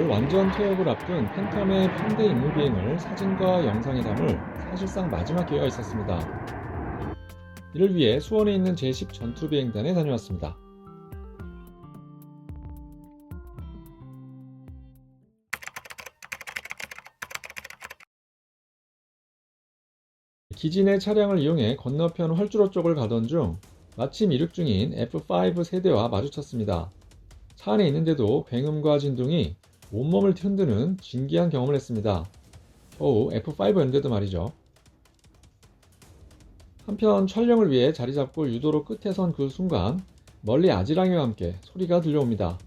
9월 완전 퇴역을 앞둔 팬텀의 편대 임무 비행을 사진과 영상에 담을 사실상 마지막 기회가 있었습니다. 이를 위해 수원에 있는 제10 전투비행단에 다녀왔습니다. 기지 내 차량을 이용해 건너편 활주로 쪽을 가던 중 마침 이륙 중인 F5 세대와 마주쳤습니다. 차 안에 있는데도 굉음과 진동이 온몸을 흔드는 신기한 경험을 했습니다. 겨우 F5였는데도 말이죠. 한편 촬영을 위해 자리 잡고 유도로 끝에 선 그 순간 멀리 아지랑이와 함께 소리가 들려옵니다.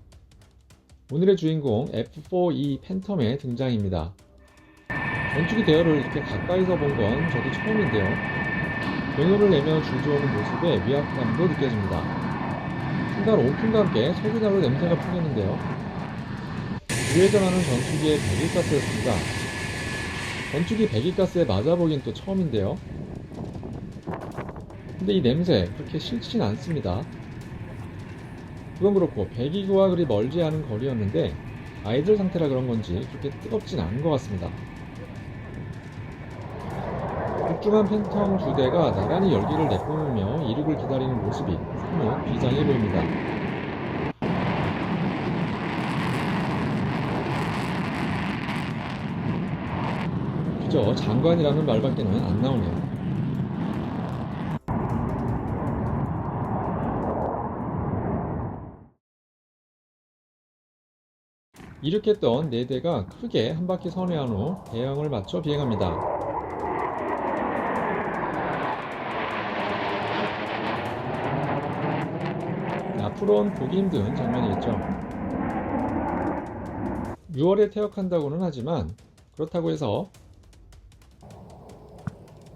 오늘의 주인공 F4E 팬텀의 등장입니다. 전투기 대여를 이렇게 가까이서 본 건 저도 처음인데요. 굉음을 내며 줄지어오는 모습에 위압감도 느껴집니다. 순간 온풍과 함께 석유난로 냄새가 풍겼는데요. 우회전하는 전투기의 배기가스였습니다. 전투기 배기가스에 맞아보긴 또 처음인데요. 근데 이 냄새 그렇게 싫진 않습니다. 그건 그렇고 배기구와 그리 멀지 않은 거리였는데 아이들 상태라 그런 건지 그렇게 뜨겁진 않은 것 같습니다. 육중한 팬텀 2대가 나란히 열기를 내뿜으며 이륙을 기다리는 모습이 사뭇 비장해 보입니다. 그저 장관이라는 말밖에는 안 나오네요. 이륙했던 4대가 크게 한 바퀴 선회한 후 대형을 맞춰 비행합니다. 앞으로는 보기 힘든 장면이겠죠. 6월에 퇴역한다고는 하지만 그렇다고 해서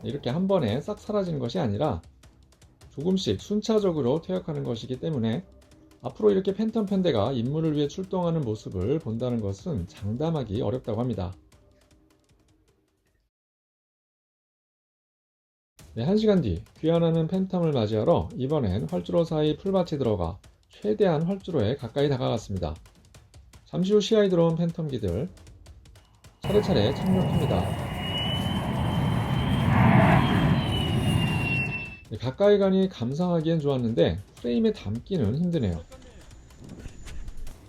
이렇게 한 번에 싹 사라지는 것이 아니라 조금씩 순차적으로 퇴역하는 것이기 때문에 앞으로 이렇게 팬텀 편대가 임무를 위해 출동하는 모습을 본다는 것은 장담하기 어렵다고 합니다. 네, 1시간 뒤 귀환하는 팬텀을 맞이하러 이번엔 활주로 사이 풀밭에 들어가 최대한 활주로에 가까이 다가갔습니다. 잠시 후 시야에 들어온 팬텀기들 차례차례 착륙합니다. 네, 가까이 가니 감상하기엔 좋았는데 프레임에 담기는 힘드네요.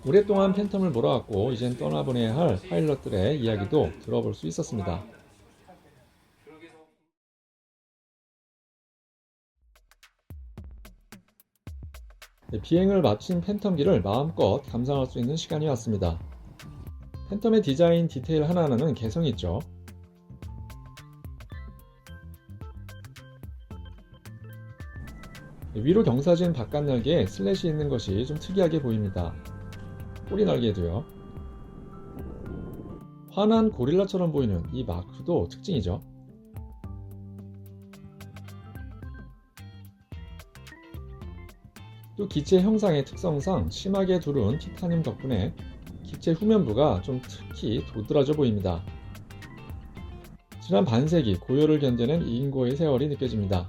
오랫동안 팬텀을 몰아왔고 이젠 떠나보내야 할 파일럿들의 이야기도 들어볼 수 있었습니다. 네, 비행을 마친 팬텀기를 마음껏 감상할 수 있는 시간이 왔습니다. 팬텀의 디자인 디테일 하나하나는 개성이 있죠. 네, 위로 경사진 바깥 날개에 슬랫이 있는 것이 좀 특이하게 보입니다. 꼬리 날개도요. 환한 고릴라처럼 보이는 이 마크도 특징이죠. 또 기체 형상의 특성상 심하게 두른 티타늄 덕분에 기체 후면부가 좀 특히 도드라져 보입니다. 지난 반세기 고열을 견뎌낸 인고의 세월이 느껴집니다.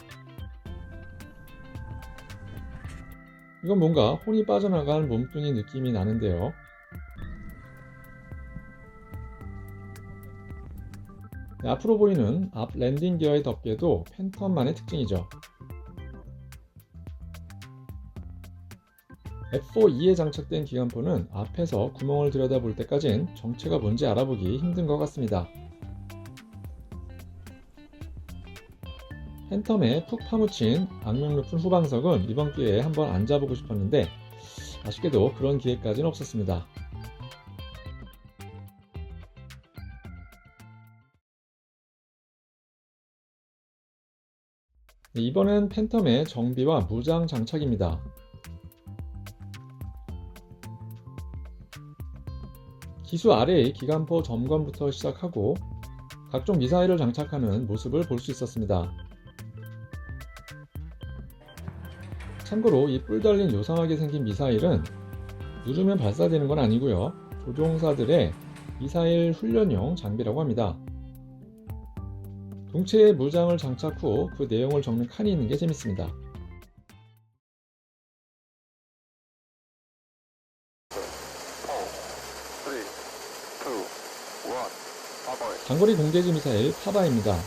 이건 뭔가 혼이 빠져나간 몸뚱이 느낌이 나는데요. 네, 앞으로 보이는 앞 랜딩 기어의 덮개도 팬텀만의 특징이죠. F4E에 장착된 기관포는 앞에서 구멍을 들여다볼 때까진 정체가 뭔지 알아보기 힘든 것 같습니다. 팬텀에 푹 파묻힌 악명 높은 후방석은 이번 기회에 한번 앉아보고 싶었는데 아쉽게도 그런 기회까지는 없었습니다. 네, 이번엔 팬텀의 정비와 무장 장착입니다. 기수 아래의 기관포 점검부터 시작하고 각종 미사일을 장착하는 모습을 볼 수 있었습니다. 참고로 이 뿔 달린 요상하게 생긴 미사일은 누르면 발사되는 건 아니고요. 조종사들의 미사일 훈련용 장비라고 합니다. 동체에 무장을 장착 후 그 내용을 적는 칸이 있는 게 재밌습니다. 장거리 공대지 미사일 파바입니다.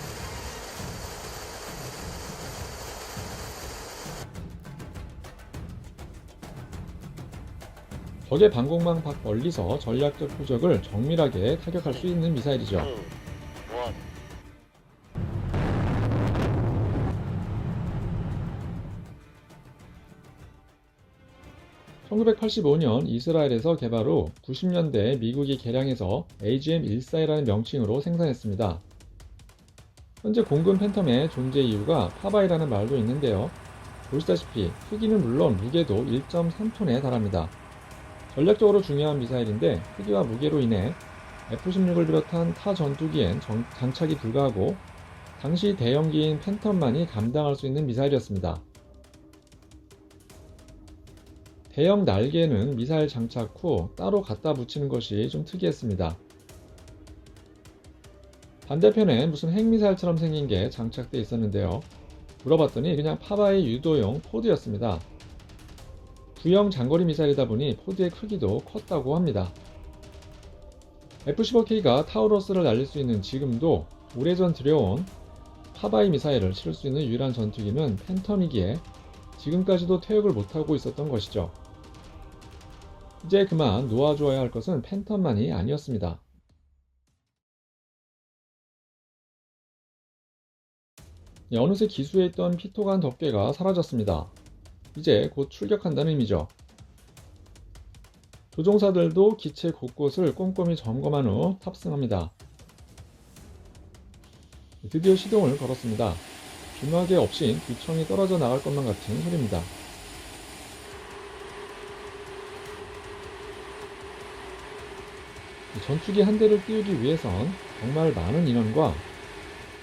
적의 방공망 밖 멀리서 전략적 표적을 정밀하게 타격할 수 있는 미사일이죠. 1985년 이스라엘에서 개발 후 90년대 미국이 개량해서 AGM-14라는 명칭으로 생산했습니다. 현재 공군 팬텀의 존재 이유가 파바이라는 말도 있는데요. 보시다시피 크기는 물론 무게도 1.3톤에 달합니다. 전략적으로 중요한 미사일인데 크기와 무게로 인해 F-16을 비롯한 타 전투기엔 장착이 불가하고 당시 대형기인 팬텀만이 감당할 수 있는 미사일이었습니다. 대형 날개는 미사일 장착 후 따로 갖다 붙이는 것이 좀 특이했습니다. 반대편에 무슨 핵미사일처럼 생긴 게 장착돼 있었는데요. 물어봤더니 그냥 파바이 유도용 포드였습니다. 구형 장거리 미사일이다 보니 포드의 크기도 컸다고 합니다. F-15K가 타우러스를 날릴 수 있는 지금도 오래전 들여온 파바이 미사일을 실을 수 있는 유일한 전투기는 팬텀이기에 지금까지도 퇴역을 못하고 있었던 것이죠. 이제 그만 놓아주어야 할 것은 팬텀만이 아니었습니다. 어느새 기수에 있던 피토간 덮개가 사라졌습니다. 이제 곧 출격한다는 의미죠. 조종사들도 기체 곳곳을 꼼꼼히 점검한 후 탑승합니다. 드디어 시동을 걸었습니다. 주막에 없인 구청이 떨어져 나갈 것만 같은 소리입니다. 전투기 한 대를 띄우기 위해선 정말 많은 인원과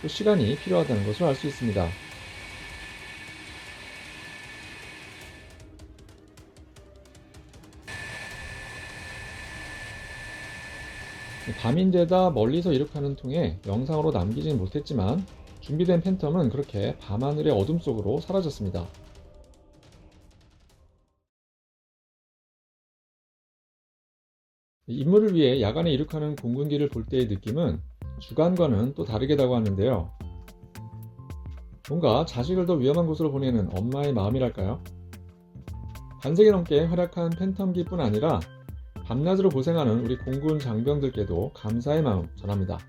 또 시간이 필요하다는 것을 알 수 있습니다. 밤인데다 멀리서 이륙하는 통에 영상으로 남기진 못했지만 준비된 팬텀은 그렇게 밤하늘의 어둠 속으로 사라졌습니다. 임무를 위해 야간에 이륙하는 공군기를 볼 때의 느낌은 주간과는 또 다르게다고 하는데요. 뭔가 자식을 더 위험한 곳으로 보내는 엄마의 마음이랄까요? 반세기 넘게 활약한 팬텀기뿐 아니라 밤낮으로 고생하는 우리 공군 장병들께도 감사의 마음 전합니다.